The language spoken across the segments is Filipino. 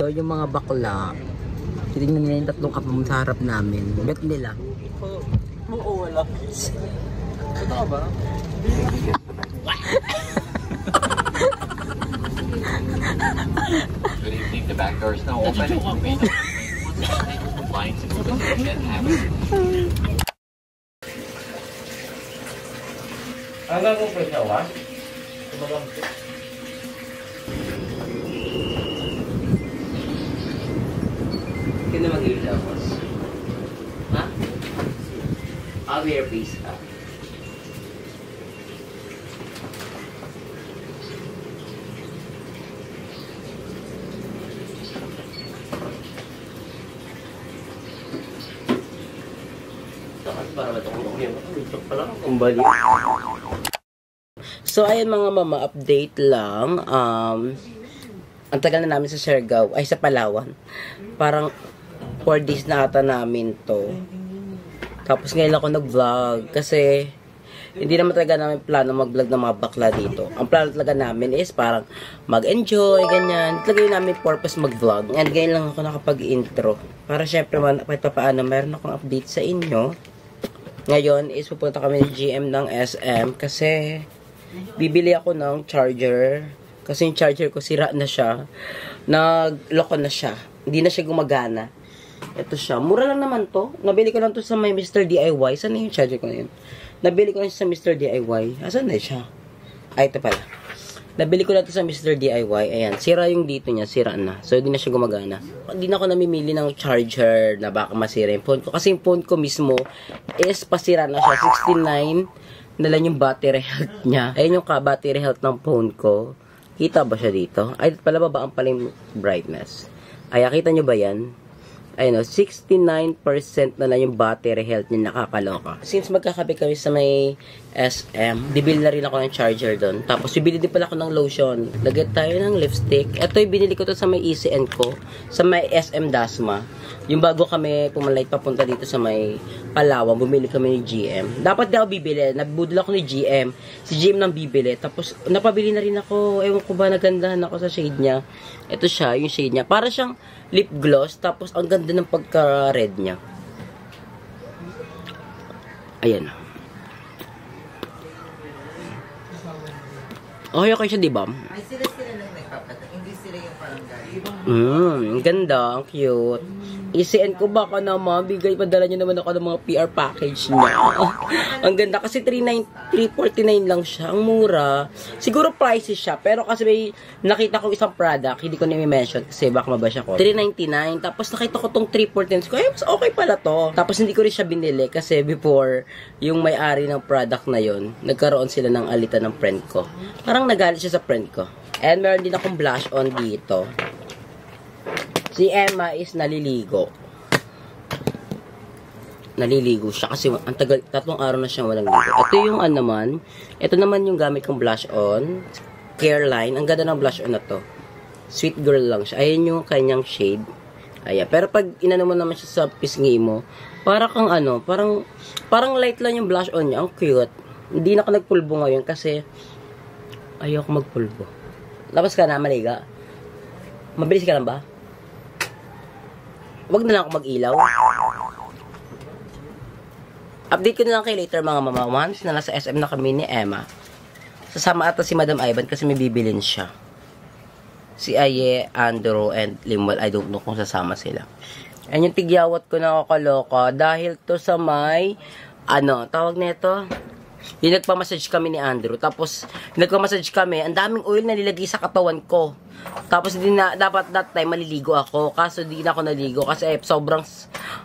So, yung mga bakla, titignan nila yung tatlong kapam sa harap namin. Bet nila. Oo, wala. Ito ka ba? Good evening, the back door is now open. Lines moving and habit. Hanggang kung pwede ako, ha? Hindi na mag-ilaw, boss. Ha? I'll be your face, ha? Para matulong yun. Ito pala ang bali. So, ayun mga mama, update lang. Ang tagal na namin sa Siargao, ay sa Palawan. Parang 4 days na ata namin to. Tapos ngayon ako nag-vlog kasi hindi naman talaga namin plano mag-vlog ng mga bakla dito. Ang plano talaga namin is parang mag-enjoy, ganyan. Talaga yun namin purpose mag-vlog. And ngayon lang ako nakapag-intro. Para syempre man, kahit pa paano, meron akong update sa inyo. Ngayon is pupunta kami ng GM ng SM kasi bibili ako ng charger. Kasi yung charger ko sira na siya. Nagloko na siya. Hindi na siya gumagana. Ito siya. Mura lang naman to. Nabili ko lang to sa may Mr. DIY. Saan na yung charger ko na yun? Nabili ko lang sa Mr. DIY. Asan na siya? Ay, ito pala. Nabili ko lang to sa Mr. DIY. Ayan. Sira yung dito niya. Sira na. So, hindi na siya gumagana. Hindi na ako namimili ng charger na baka masira yung phone ko. Kasi yung phone ko mismo is pasira na siya. 69 na lang yung battery health niya. Ayan yung battery health ng phone ko. Kita ba siya dito? Ay, pala babaan pala yung brightness. Ay, kita nyo ba yan? Ayun o, 69% na lang yung battery health niya, nakakaloka. Since magkakabi kami sa may SM, bibili na rin ako ng charger doon. Tapos, bibili din pala ako ng lotion. Lagay tayo ng lipstick. Ito yung binili ko to sa may ECN ko, sa may SM Dasma. Yung bago kami pumalay papunta dito sa may Palawan, bumili kami ni GM. Dapat di ako bibili. Nabudol ako ni GM. Si GM nang bibili. Tapos, napabili na rin ako. Ewan ko ba, nagandahan ako sa shade niya. Ito siya, yung shade niya. Para siyang lip gloss. Tapos, ang ganda ng pagka-red niya. Ayan. Okay siya, di ba? Ay, sila lang nagpapatak. Hindi sila yung parang gari. Ang ganda, ang cute. ECN ko baka naman, bigay, padala niyo naman ako ng mga PR package niya. Ang ganda kasi 349 lang siya. Ang mura. Siguro pricey siya, pero kasi may nakita ko isang product, hindi ko na i-mention kasi baka mabash ako. 399, tapos nakita ko tong 314 ko, ay mas okay pala to. Tapos hindi ko rin siya binili kasi before, yung may-ari ng product na yon, nagkaroon sila ng alitan ng friend ko. Parang nagalit siya sa friend ko. And meron din akong blush on dito. Si Emma is naliligo. Naliligo siya kasi ang tagal, 3 araw na siyang walang ligo. Ito yung naman, ito naman yung gamit kong blush on. Careline. Ang ganda ng blush on na to. Sweet girl lang siya. Ayan yung kanyang shade. Ayan. Pero pag inano mo naman siya sa pisngi mo, para kang parang light lang yung blush on niya. Ang cute. Hindi na ako nagpulbo ngayon kasi ayoko magpulbo. Labas ka na, maliga. Mabilis ka lang ba? Wag na lang ako mag-ilaw. Update ko na lang kayo later mga mama. Once na nasa SM na kami ni Emma. Sasama ata si Madam Ivan kasi may bibilin siya. Si Aye, Andrew, and Limwell. I don't know kung sasama sila. And yung tigyawat ko na kakaloka dahil to sa may tawag nito. Yung nagpamassage kami ni Andrew. Tapos, nagpamassage kami, ang daming oil na nilagay sa katawan ko. Tapos, dapat that time maliligo ako. Kaso, di na ako naligo. Kasi,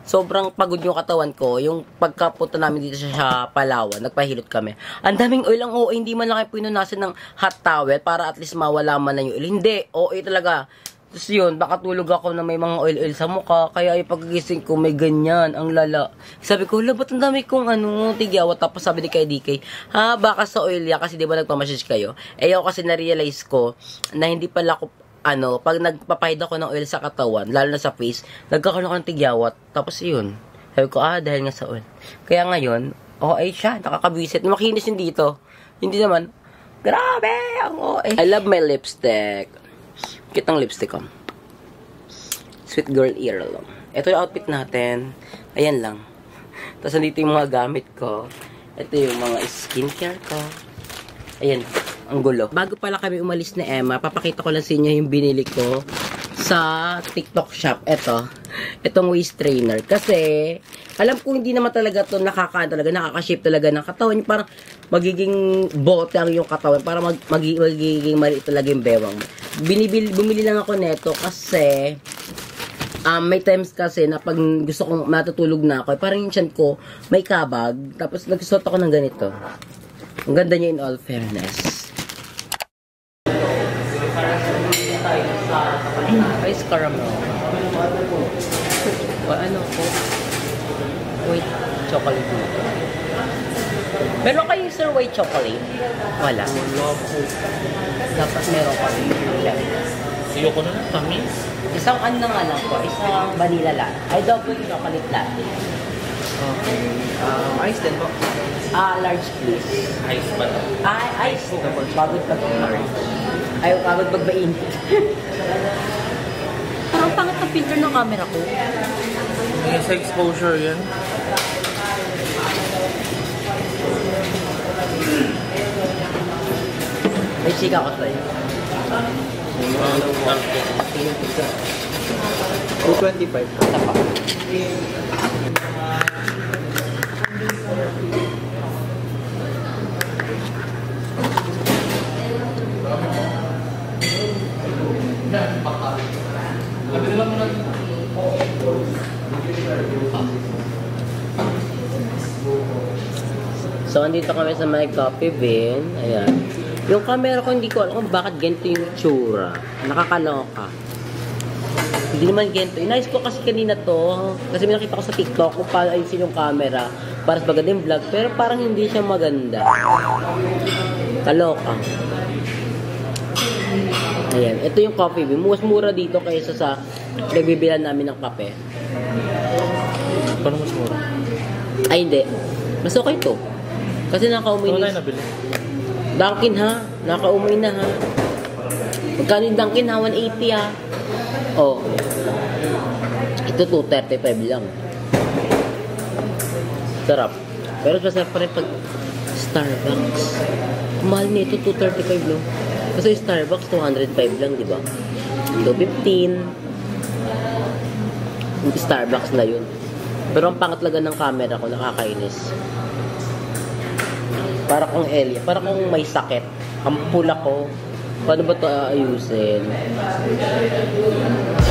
sobrang pagod yung katawan ko. Yung pagkapunta namin dito sa Palawan, nagpahilot kami. Ang daming oil ang OA. Hindi man lang kayo pinunasan ng hot towel para at least mawala man na yung oil. Hindi. OA talaga. Tapos yun, baka tulog ako na may mga oil-oil sa mukha. Kaya yung pagkagising ko, may ganyan. Ang lala. Sabi ko, ba't ang dami kong tigyawat? Tapos sabi ni kay DK, baka sa oil yan. Kasi di ba nagpamassage kayo? Ako kasi na-realize ko na hindi pala ako, pag nagpapahid ako ng oil sa katawan, lalo na sa face, nagkakaroon ako ng tigyawat. Tapos yun. Sabi ko, dahil nga sa oil. Kaya ngayon, ay siya, nakakabwisit. Makinis yun dito. Hindi naman, grabe, ang OA. I love my lipstick. Kitang lipstick ko. Sweet girl heirloom. Ito yung outfit natin. Ayan lang. Tapos nandito yung mga gamit ko. Ito yung mga skincare ko. Ayan. Ang gulo. Bago pala kami umalis na Emma, papakita ko lang sa inyo yung binili ko sa TikTok shop. Itong waist trainer. Kasi, alam ko hindi naman talaga to nakaka-shape talaga ng katawan. Parang magiging bote ang yung katawan. Para magiging maliit talaga yung bewang. Bumili lang ako neto kasi, may times kasi na pag gusto kong matutulog na ako, parang yung tiyan ko may kabag. Tapos nagsusuot ako ng ganito. Ang ganda niya in all fairness. Ice caramel. Ano ko? White chocolate dito. Meron kayo sir white chocolate? Wala. Dapat meron kami. Ayoko na ng tamis. Isang ano na nga lang po. Isang vanilla latte. Ay, double chocolate latte. Okay. Ice din po. Large please. Ice ba na? Ice. Pagod pag large. Ayaw pagod pag mainit. Parang pangat ang filter ng camera ko. Sa exposure yan. May chika ko sa'yo. 225. Ito pa. So, andito kami sa my coffee bean. Ayan. Yung camera ko, hindi ko alam kung bakit ganito yung tsura. Nakakaloka. Hindi naman ganito. Inayos ko kasi kanina to. Kasi may nakita ko sa TikTok kung paano ayusin yung camera para sa maganda yung vlog. Pero parang hindi siya maganda. Kaloka. Ayan. Ito yung coffee bean. Mas mura dito kaysa sa nagbibilan namin ng kape. Paano mas mura? Ay, hindi. Mas okay to. Kasi nakaumoy Ito na. na nabili. Dunkin ha? Nakaumoy na ha? Magkano yung Dunkin ha? 180 ha? Oh. Ito 235 lang. Sarap. Pero masarap pa rin pag Starbucks. Mahal nito 235 no? Kasi Starbucks 205 lang, di ba? 215. Yung Starbucks na yun. Pero ang pangat talaga ng camera ko, nakakainis. Para kung Elia, para kung may sakit. Ang pula ko, paano ba ito aayusin?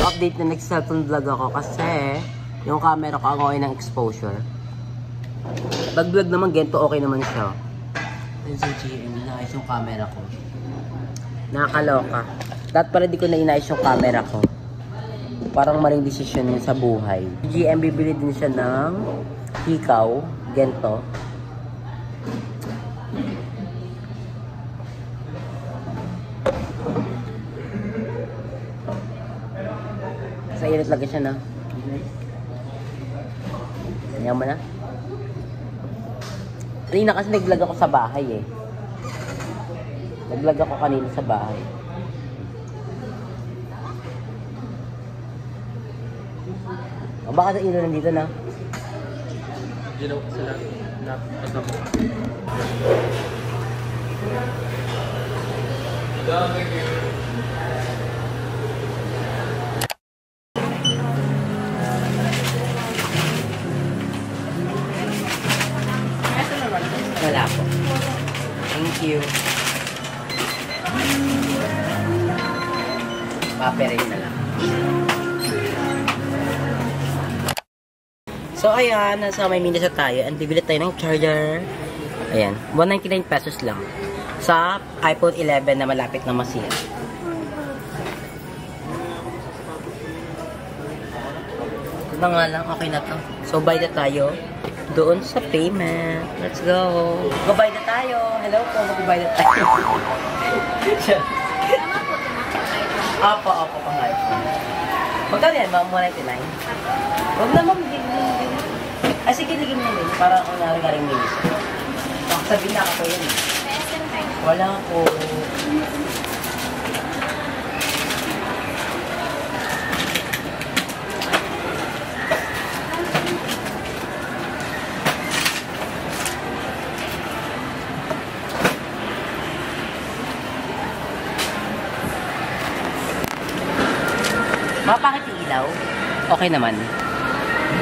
Update na next cellphone vlog ako kasi yung camera ko ang okay ng exposure. Pag vlog naman, ganito okay naman siya. Yun sa GM, inaayos yung camera ko. Nakakaloka. Dapat pala di ko na inayos yung camera ko. Parang maling desisyon yun sa buhay. GM, bibili din siya ng hikaw, ganito. Sa init lagi siya na. Ayan mo na. Kanina kasi nag-vlog ako sa bahay eh. Nag-vlog ako kanina sa bahay. O baka sa ilo nandito na. Ginaw ko sila. Napasama. Wala po. Thank you. Paperin na lang. So, ayan. Nasa may minutes na tayo. And bibili tayo ng charger. Ayan. 199 pesos lang. Sa iPhone 11 na malapit na masira. Ito na nga lang. Okay na to. So, buy na tayo. Doon sa payment. Let's go. Mag-buy na tayo. Hello po. Mag-buy na tayo. Opo, pang iPhone. Magkano yan? 199? Huwag naman. Ay, sige, ligin mo din. Para kung narigaring minis. Sabihin na ako yun. Wala po. ilaw? Okay naman.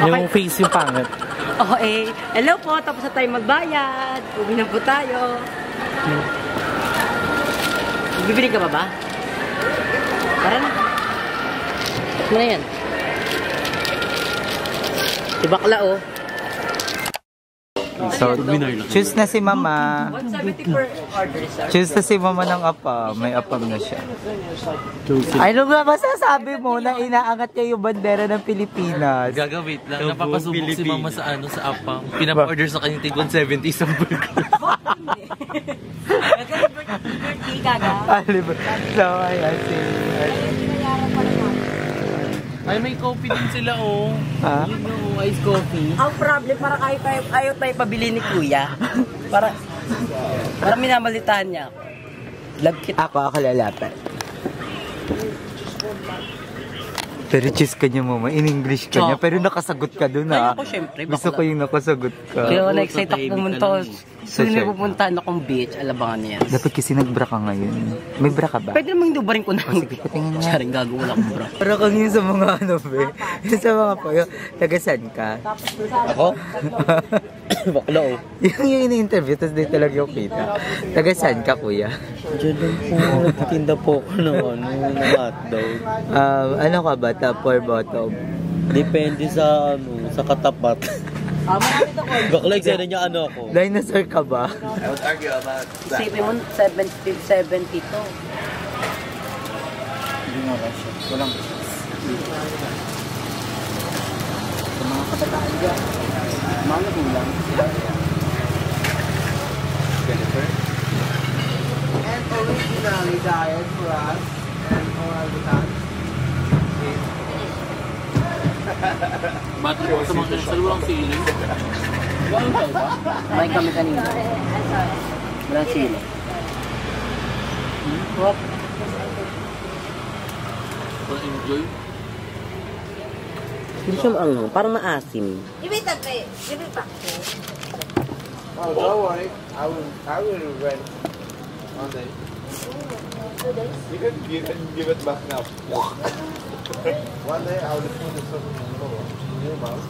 Yung face yung pangit. Okay. Hello po, tapos na tayo magbayad. Uwi na po tayo. Bibili ka ba? Tara na. Ano na yan? Si bakla oh. So, choose na si Mama. 170 per order, sir. Choose na si Mama ng apa. May apam na siya. Ay, ano ba masasabi mo na inaangat niya yung bandera ng Pilipinas? Gagawit lang. Napapasubok si mama sa ano, sa apam. Pinapa-order sa kanyang tig 170 isang burger. Birthday gaga. Alibot. So, ayan si... Ay, may coffee din sila oh. Ha? Yun yung iced coffee. Ang problem, parang ayaw tayo pabili ni Kuya. Parang minamalitahan niya. Love kit. Ako lalapit. Pero choose ka niya, Mama. In English ka niya. Pero nakasagot ka dun, ha? Ay, ako, syempre. Gusto ko yung nakasagot ka. Kaya na-excite ako pumunta. Sa Soon siya. may pupuntahan akong beach. Alabangan niya. Dapat kasi nagbra ka ngayon. May bra ka ba? Pwede namang dubarin ko na. Sige, patingin nga. Charing gago, wala akong bra. Para kang yun sa mga ano, be. Yun sa mga payo. Tagasan ka. Ako? Bakla oh. Yung ini-interview, tapos dito lang yung kita. Tagasan ka, kuya? Diyan lang po. Nagtitinda po ako ng ano, ng hotdog. Ano ka ba? Top or bottom? Depende sa ano, sa katapat. Marami to ko. Bakla, excited niya ano ako. Dinosaur ka ba? I would argue about that. Isipin mo, 70 to. Hindi nga ba siya. Walang... Sa mga kabataan dyan. Mga gulang. And originally diet for us and all the time. Ba't sa mga sa lulang ceiling? May kami kanina. Walang sila. Hop. Enjoy. Hindi siya ano, parang maasim. Oh, don't worry. I will rent one day. You can give it back now. One day I will put it in your mouth.